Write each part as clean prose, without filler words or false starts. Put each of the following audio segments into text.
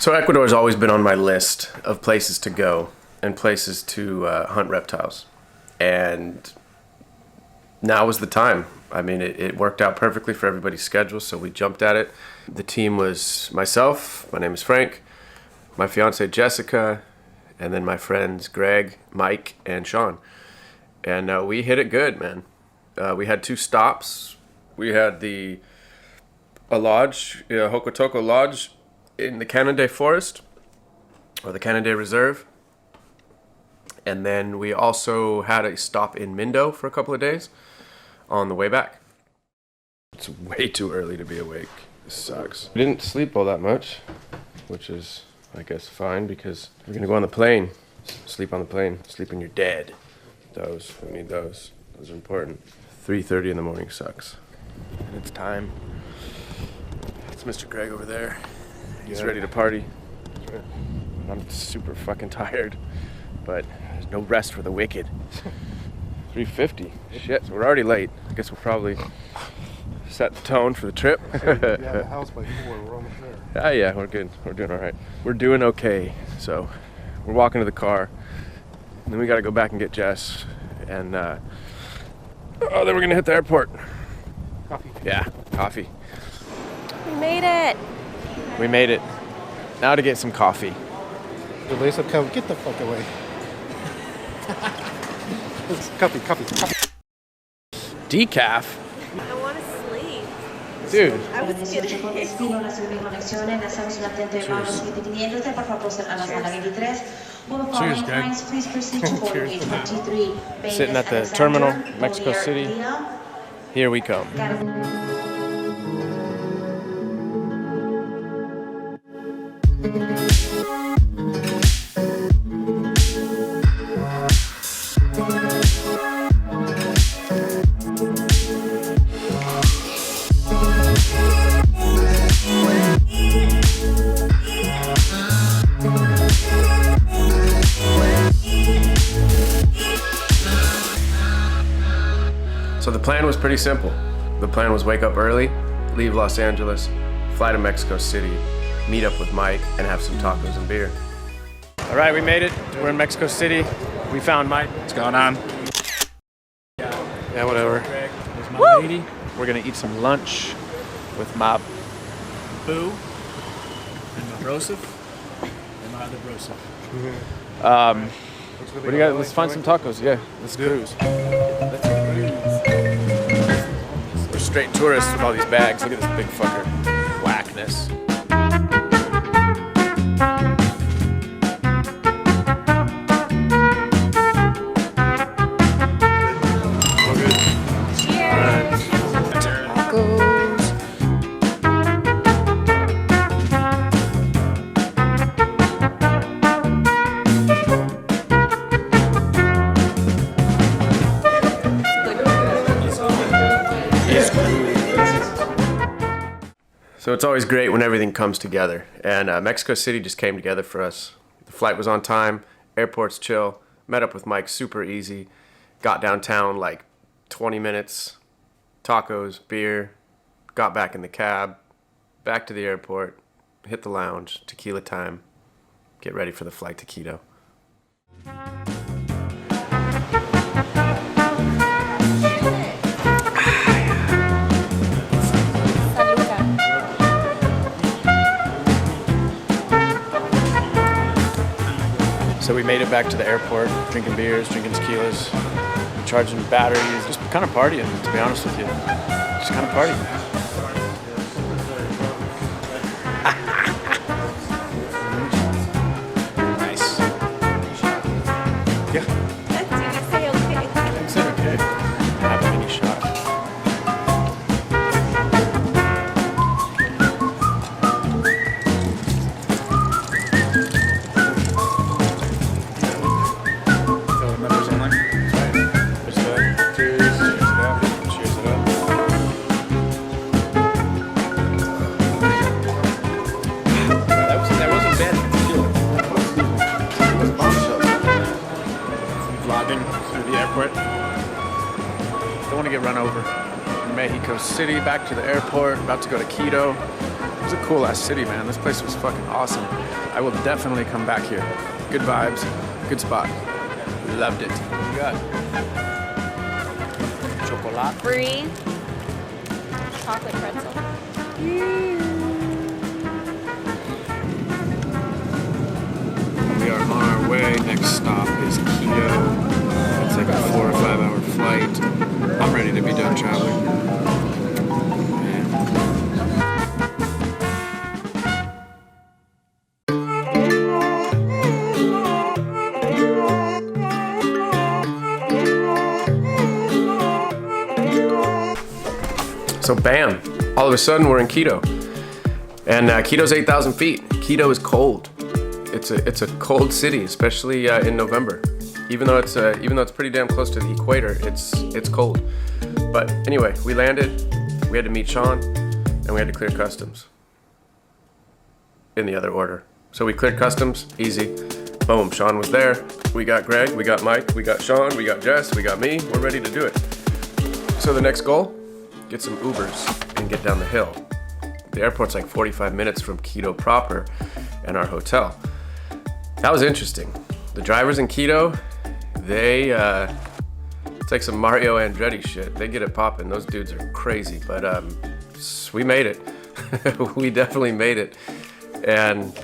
So Ecuador's always been on my list of places to go and places to hunt reptiles. And now was the time. I mean, it worked out perfectly for everybody's schedule, so we jumped at it. The team was myself, my name is Frank, my fiance Jessica, and then my friends Greg, Mike, and Sean. And we hit it good, man. We had 2 stops. We had a lodge, Hokotoco Lodge, in the Canande forest, or the Canande Reserve. And then we also had a stop in Mindo for a couple of days on the way back. It's way too early to be awake. This sucks. We didn't sleep all that much, which is, I guess, fine, because we're gonna go on the plane. Sleep on the plane. Sleep when you're dead. We need those. Those are important. 3:30 in the morning sucks. And it's time. It's Mr. Greg over there. He's ready to party. I'm super fucking tired, but there's no rest for the wicked. 3:50. Shit, so we're already late. I guess we'll probably set the tone for the trip. The house by 4. We're almost there. Yeah, we're good. We're doing all right. We're doing okay. So we're walking to the car, and then we got to go back and get Jess, and then we're gonna hit the airport. Coffee. Yeah, coffee. We made it. We made it. Now to get some coffee. Lisa, come get the fuck away. Coffee. Decaf? I want to sleep. Dude. I was kidding. Cheers, Greg. Cheers. Sitting at the terminal, Mexico City. Here we come. So the plan was pretty simple. The plan was wake up early, leave Los Angeles, fly to Mexico City, meet up with Mike, and have some tacos and beer. All right, we made it. We're in Mexico City. We found Mike. What's going on? Yeah, whatever. There's my lady. We're gonna eat some lunch with my Boo. And my Broseph. And my other Broseph. What do you got? Let's find some tacos. Yeah, let's cruise. We're straight tourists with all these bags. Look at this big fucker. Whackness. So it's always great when everything comes together, and Mexico City just came together for us. The flight was on time, airport's chill, met up with Mike super easy, got downtown like 20 minutes, tacos, beer, got back in the cab, back to the airport, hit the lounge, tequila time, get ready for the flight to Quito. So we made it back to the airport, drinking beers, drinking tequilas, charging batteries, just kind of partying, to be honest with you. Just kind of partying. Nice. Yeah. Did you say okay? It's okay. Have a mini shot. Members only. Cheers to that. Cheers to that. Cheers to that. That wasn't bad. It was bombshell. Vlogging through the airport. Don't want to get run over. Mexico City, back to the airport, about to go to Quito. was a cool ass city, man. This place was fucking awesome. I will definitely come back here. Good vibes, good spot. Loved it. What you got? Chocolate. Brie. Chocolate pretzel. We are on our way. Next stop is Quito. It's like a 4 or 5 hour flight. I'm ready to be done traveling. So bam, all of a sudden we're in Quito. And Quito's 8,000 feet. Quito is cold. It's a cold city, especially in November. Even though it's pretty damn close to the equator, it's cold. But anyway, we landed, we had to meet Sean, and we had to clear customs. In the other order. So we cleared customs, easy. Boom, Sean was there. We got Greg, we got Mike, we got Sean, we got Jess, we got me. We're ready to do it. So the next goal, get some Ubers and get down the hill. The airport's like 45 minutes from Quito proper and our hotel. That was interesting. The drivers in Quito, it's like some Mario Andretti shit. They get it popping. Those dudes are crazy, but we made it. We definitely made it. And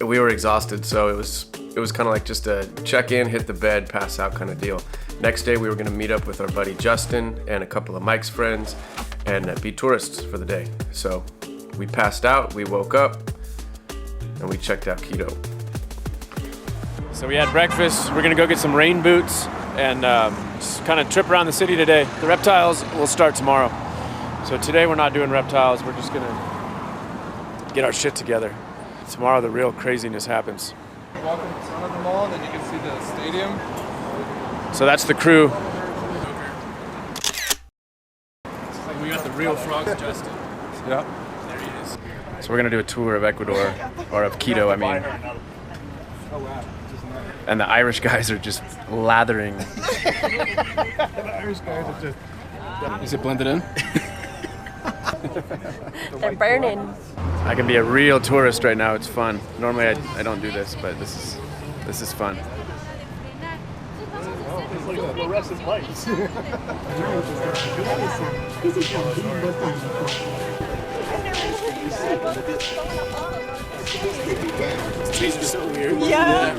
we were exhausted, so it was kind of like just a check in, hit the bed, pass out kind of deal. Next day, we were gonna meet up with our buddy Justin and a couple of Mike's friends and be tourists for the day. So we passed out, we woke up, and we checked out Quito. So we had breakfast. We're gonna go get some rain boots and just kind of trip around the city today. The reptiles will start tomorrow. So today we're not doing reptiles. We're just gonna get our shit together. Tomorrow the real craziness happens. Walk in front of the mall, then you can see the stadium. So that's the crew. We got the real frogs, Justin. Yeah. There he is. So we're gonna do a tour of Ecuador, or of Quito, I mean. Oh wow. And the Irish guys are just lathering. The Irish guys are just. Is it blended in? They're burning. I can be a real tourist right now. It's fun. Normally I don't do this, but this is fun. This is so weird. Yeah.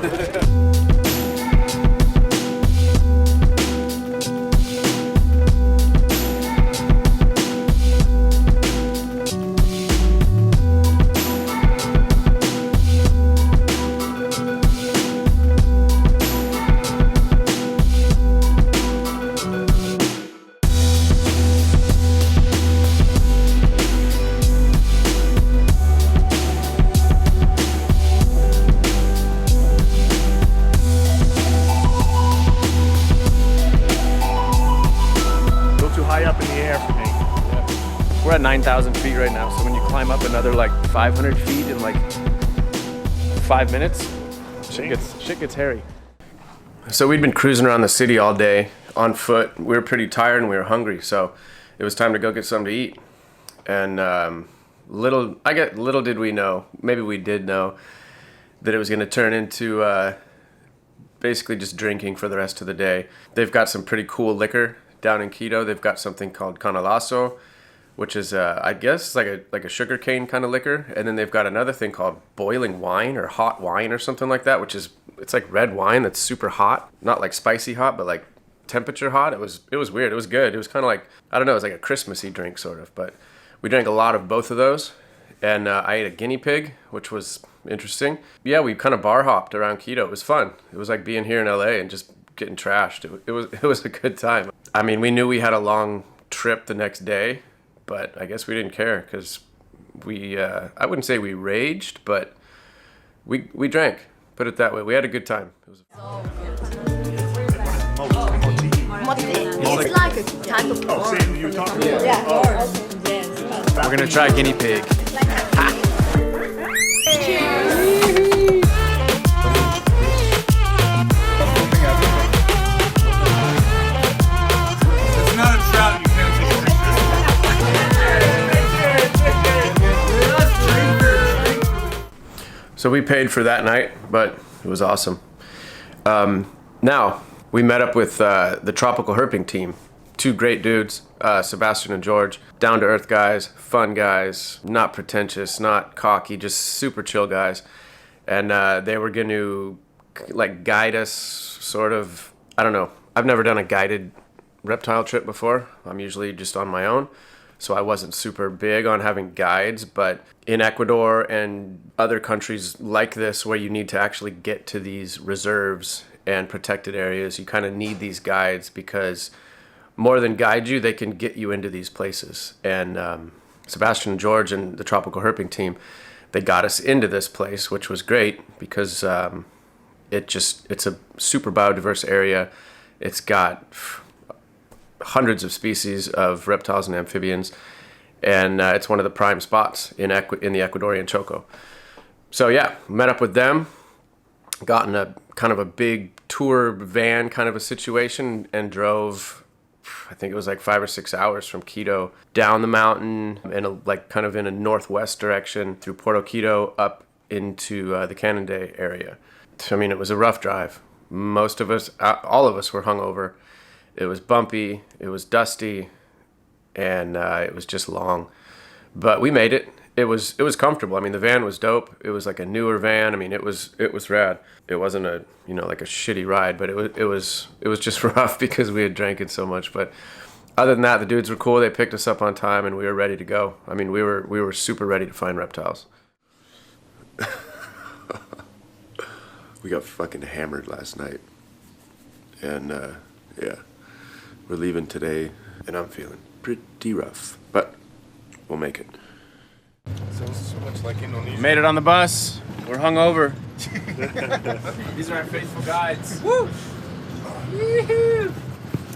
We're at 9,000 feet right now, so when you climb up another like 500 feet in like 5 minutes, shit gets hairy. So we'd been cruising around the city all day on foot. We were pretty tired and we were hungry, so it was time to go get something to eat. And little did we know, maybe we did know, that it was going to turn into basically just drinking for the rest of the day. They've got some pretty cool liquor down in Quito. They've got something called canelazo, which is I guess like a sugarcane kind of liquor, and then they've got another thing called boiling wine or hot wine or something like that, which is it's like red wine that's super hot, not like spicy hot, but like temperature hot. It was weird. It was good. It was kind of like, I don't know, it was like a Christmassy drink sort of, but we drank a lot of both of those, and I ate a guinea pig, which was interesting. Yeah, we kind of bar hopped around Quito. It was fun. It was like being here in LA and just getting trashed. It was a good time. I mean, we knew we had a long trip the next day, but I guess we didn't care because we, I wouldn't say we raged, but we drank, put it that way. We had a good time. It was It's like a type of corn. We're gonna try guinea pig. It's not a trout, you can't take a picture. So we paid for that night, but it was awesome. Now, we met up with the Tropical Herping team. 2 great dudes, Sebastian and George. Down-to-earth guys, fun guys, not pretentious, not cocky, just super chill guys. And they were going to like guide us, sort of. I don't know. I've never done a guided reptile trip before. I'm usually just on my own. So I wasn't super big on having guides, but in Ecuador and other countries like this where you need to actually get to these reserves and protected areas, you kind of need these guides because more than guide you, they can get you into these places. And Sebastian and George and the Tropical Herping team, they got us into this place, which was great because it's a super biodiverse area. It's got hundreds of species of reptiles and amphibians, and it's one of the prime spots in the Ecuadorian Choco. So yeah, met up with them, got in a kind of a big tour van kind of a situation, and drove, I think it was like 5 or 6 hours from Quito down the mountain and like kind of in a northwest direction through Puerto Quito up into the Canande area. I mean, it was a rough drive. Most of us, all of us were hungover. It was bumpy, it was dusty, and it was just long. But we made it. It was comfortable. I mean, the van was dope. It was like a newer van. I mean, it was rad. It wasn't a, like a shitty ride, but it was just rough because we had drank it so much. But other than that, the dudes were cool. They picked us up on time, and we were ready to go. I mean, we were super ready to find reptiles. We got fucking hammered last night. And, yeah. We're leaving today, and I'm feeling pretty rough. But we'll make it. Sounds so much like Indonesia. Made it on the bus. We're hungover. These are our faithful guides. Woo!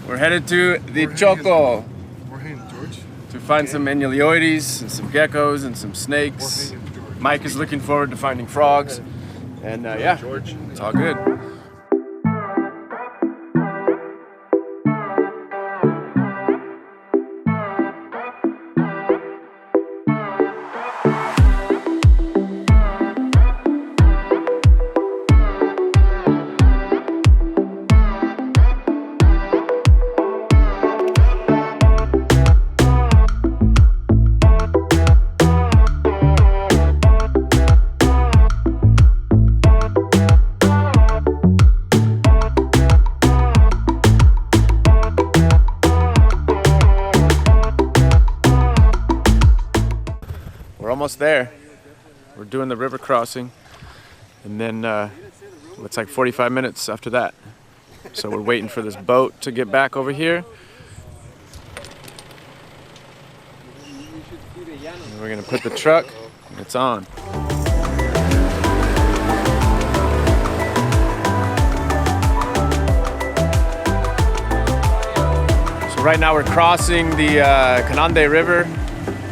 We're headed to the Choco We're heading, George. to find some Anelioides and some geckos and some snakes. We're heading, George. Mike is looking forward to finding frogs. And yeah, George. it's all good. We're almost there. We're doing the river crossing, and then it's like 45 minutes after that. So we're waiting for this boat to get back over here. And we're gonna put the truck, and it's on. So right now we're crossing the Canande River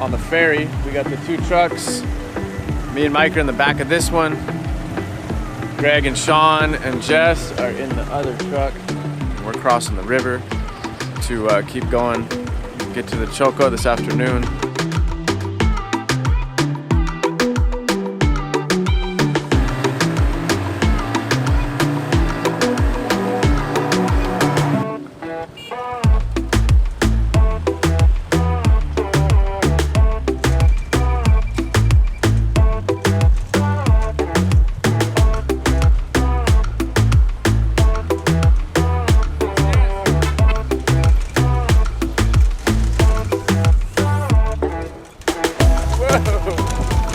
on the ferry. We got the 2 trucks. Me and Mike are in the back of this one. Greg and Sean and Jess are in the other truck. We're crossing the river to keep going, get to the Choco this afternoon.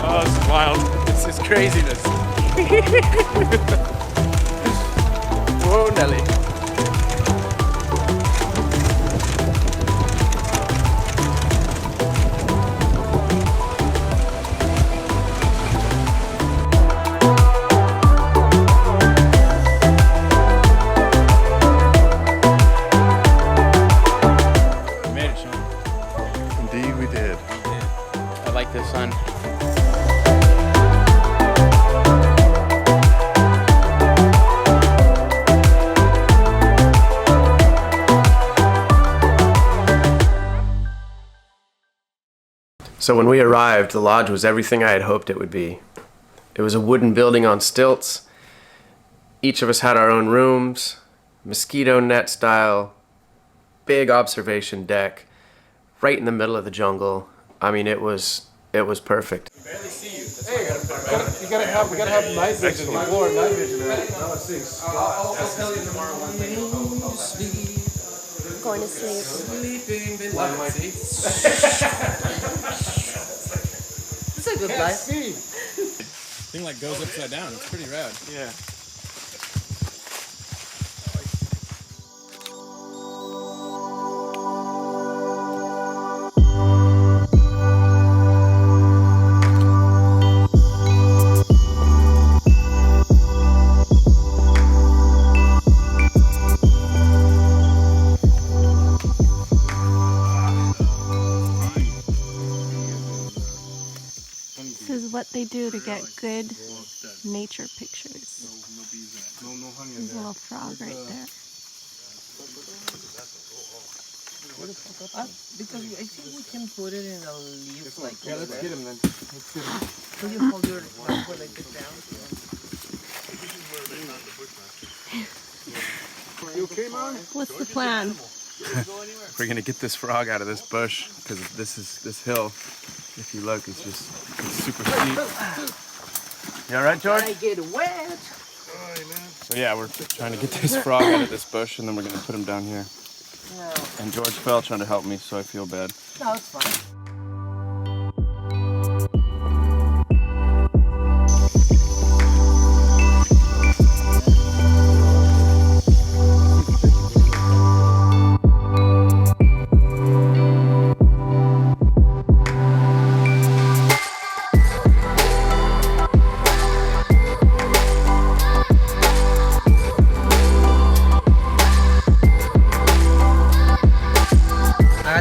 Oh, this is wild. This is craziness. Whoa, Nelly. We made it, Sean. Indeed we did. I like this sun. So when we arrived, the lodge was everything I had hoped it would be. It was a wooden building on stilts. Each of us had our own rooms, mosquito net style, big observation deck, right in the middle of the jungle. I mean, it was perfect. We gotta have night vision. More night vision. I'll tell you tomorrow one thing. Going to sleep. It's a good life. Thing like goes upside down. It's pretty rad. Yeah. This is what they do to get good nature pictures. There's a little frog right there. Because I think we can put it in a leaf like Yeah, let's get him then. Let's get him. Can you hold your rifle like this down? You okay, man? What's the plan? We're gonna get this frog out of this bush because this hill, if you look, it's super steep. You all right, George? I get wet. So yeah, we're trying to get this frog out of this bush, and then we're gonna put him down here. No, And George fell trying to help me, so I feel bad. no, it's fine.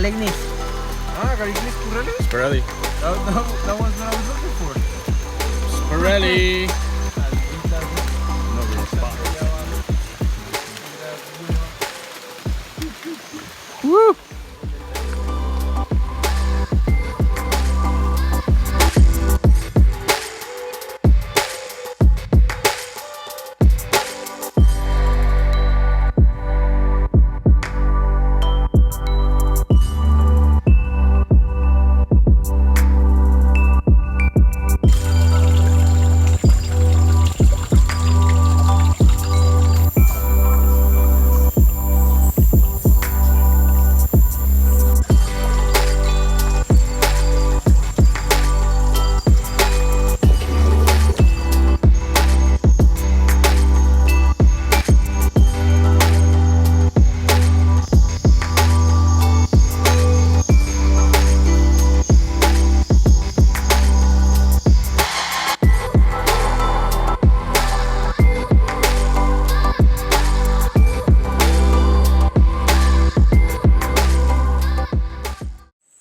Alegnis. Spirelli. That was what I was looking for. Spirelli. No real spot. Woo!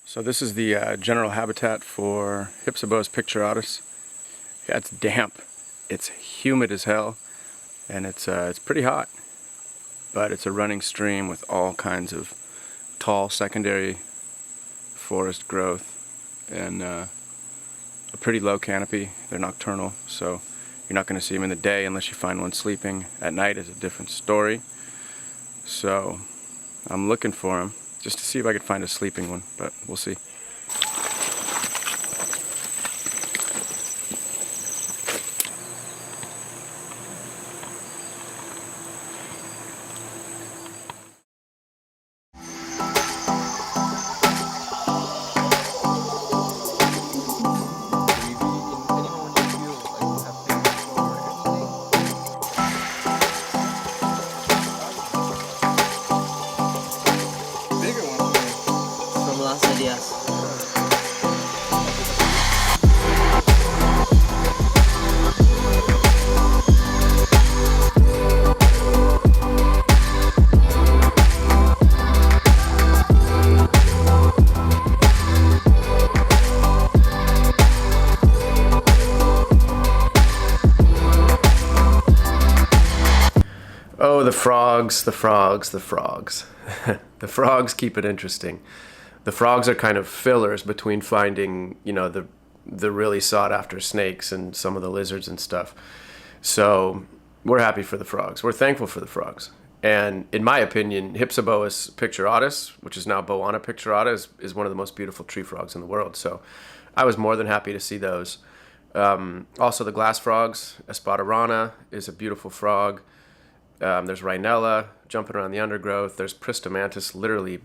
So this is the general habitat for Hypsibos picturatus. Yeah, it's damp, it's humid as hell, and it's pretty hot. But it's a running stream with all kinds of tall secondary forest growth and a pretty low canopy. They're nocturnal, so you're not going to see them in the day unless you find one sleeping. At night is a different story. So I'm looking for them just to see if I could find a sleeping one, but we'll see. Oh, the frogs, the frogs, the frogs. The frogs keep it interesting. The frogs are kind of fillers between finding, you know, the the really sought after snakes and some of the lizards and stuff. So we're happy for the frogs. We're thankful for the frogs. And in my opinion, Hypsoboas picturatus, which is now Boana picturata, is one of the most beautiful tree frogs in the world. So I was more than happy to see those. Also the glass frogs, Espadarana is a beautiful frog. There's Rhinella jumping around the undergrowth. There's Pristomantis literally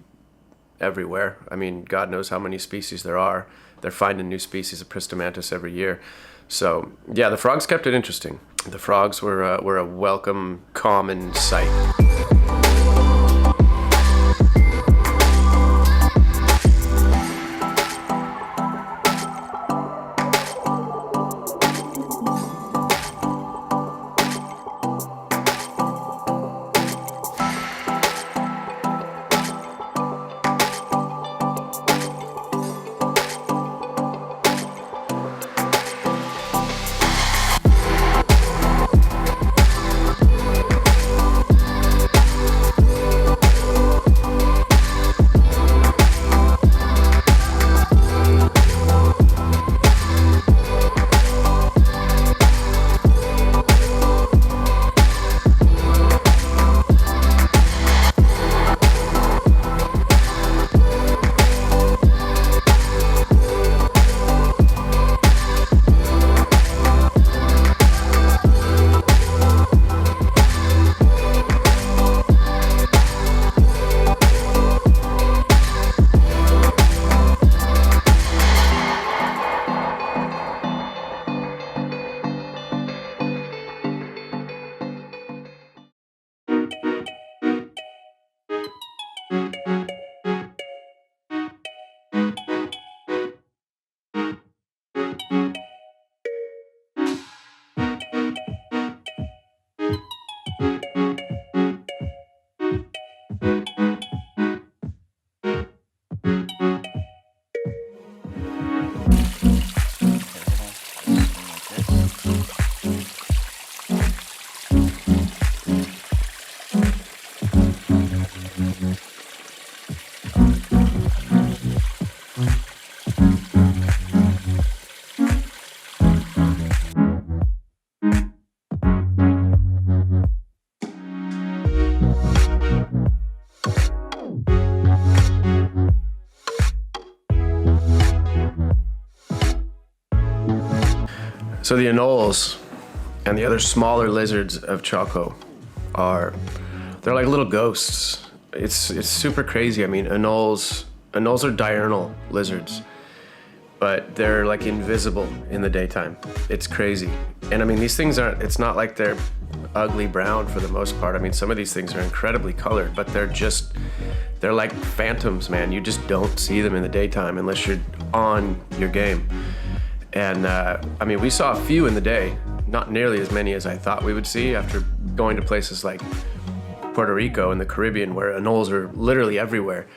everywhere. I mean, God knows how many species there are. They're finding new species of Pristomantis every year. So yeah, the frogs kept it interesting. The frogs were a welcome, common sight. So the Anoles and the other smaller lizards of Choco they're like little ghosts. It's super crazy. I mean, Anoles are diurnal lizards, but they're like invisible in the daytime. It's crazy. And I mean, these things it's not like they're ugly brown for the most part. I mean, some of these things are incredibly colored, but they're like phantoms, man. You just don't see them in the daytime unless you're on your game. And I mean, we saw a few in the day, not nearly as many as I thought we would see after going to places like Puerto Rico and the Caribbean where Anoles are literally everywhere.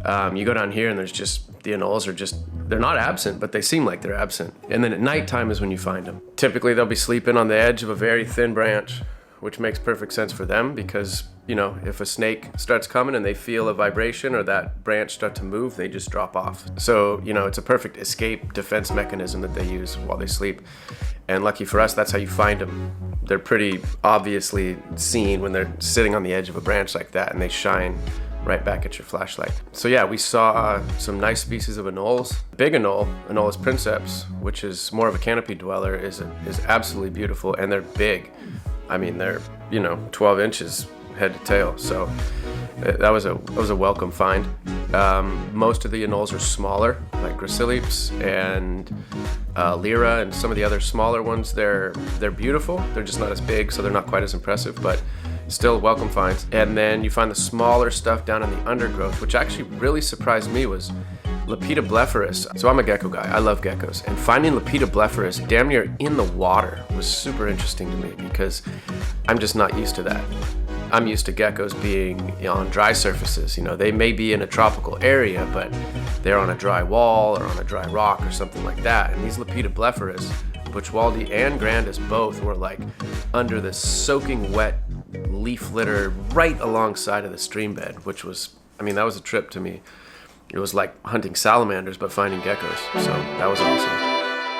You go down here and the Anoles they're not absent, but they seem like they're absent. And then at nighttime is when you find them. Typically they'll be sleeping on the edge of a very thin branch, which makes perfect sense for them because, you know, if a snake starts coming and they feel a vibration or that branch start to move, they just drop off. So, you know, it's a perfect escape defense mechanism that they use while they sleep. And lucky for us, that's how you find them. They're pretty obviously seen when they're sitting on the edge of a branch like that and they shine right back at your flashlight. So yeah, we saw some nice species of Anoles. Big Anole, Anoles princeps, which is more of a canopy dweller, is absolutely beautiful, and they're big. I mean, they're, 12 inches head to tail. So that was a welcome find. Most of the Anoles are smaller, like Gracilipes and Lyra, and some of the other smaller ones. They're beautiful. They're just not as big, so they're not quite as impressive, but still welcome finds. And then you find the smaller stuff down in the undergrowth, which actually really surprised me was Lepidoblepharus. So I'm a gecko guy. I love geckos. And finding Lepidoblepharus damn near in the water was super interesting to me because I'm just not used to that. I'm used to geckos being on dry surfaces. They may be in a tropical area, but they're on a dry wall or on a dry rock or something like that. And these Lepidoblepharus, Buchwaldi and Grandis both were like under this soaking wet leaf litter right alongside of the stream bed, which was, that was a trip to me. It was like hunting salamanders, but finding geckos. So that was awesome.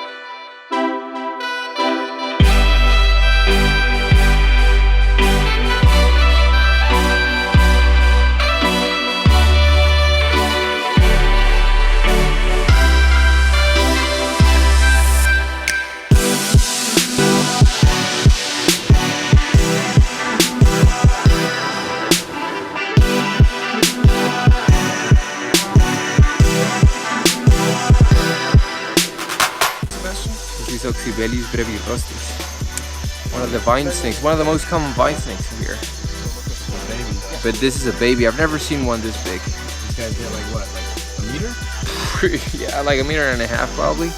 is Oxybellis brevirostis. One of the vine snakes, one of the most common vine snakes here. But this is a baby. I've never seen one this big. These guys get like what, like a meter? Yeah, like a meter and a half probably.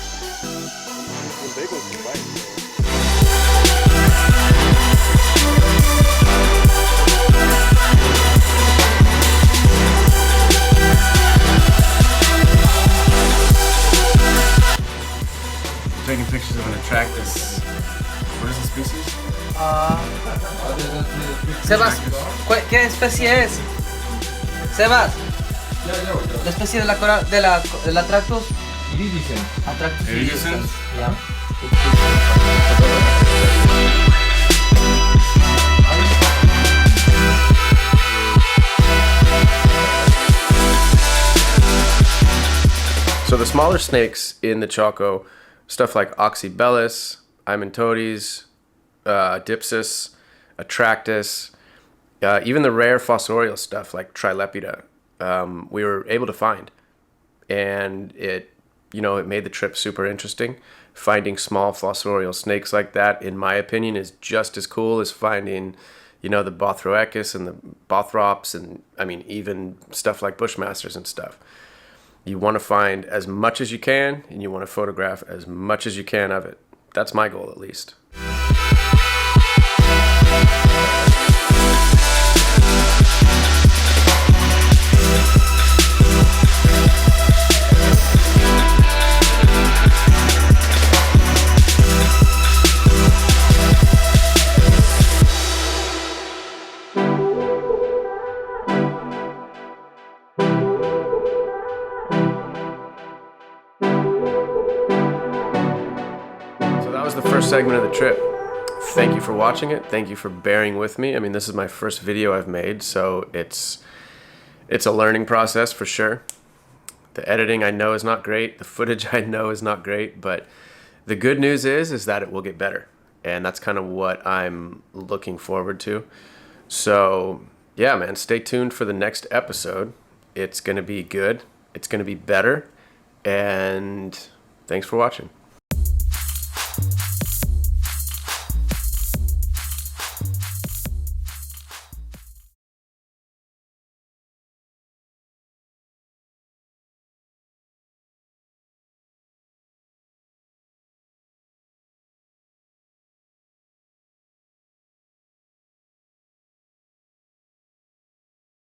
Taking pictures of an Attractus. What is the species? Sebas, ¿qué especie es? Sebas, la especie de la Tractus. Atractus iridescens. Yeah. So the smaller snakes in the Choco, stuff like Oxybellus, Imantodes, Dipsis, Attractus, even the rare fossorial stuff like Trilepida, we were able to find. And it made the trip super interesting. Finding small fossorial snakes like that, in my opinion, is just as cool as finding, the Bothroechis and the Bothrops and, even stuff like Bushmasters and stuff. You want to find as much as you can, and you want to photograph as much as you can of it. That's my goal, at least. First segment of the trip. Thank you for watching it. Thank you for bearing with me. This is my first video I've made, so it's a learning process for sure. The editing I know is not great. The footage I know is not great, but the good news is that it will get better, and that's kind of what I'm looking forward to. So yeah, man, stay tuned for the next episode. It's gonna be good. It's gonna be better, and thanks for watching.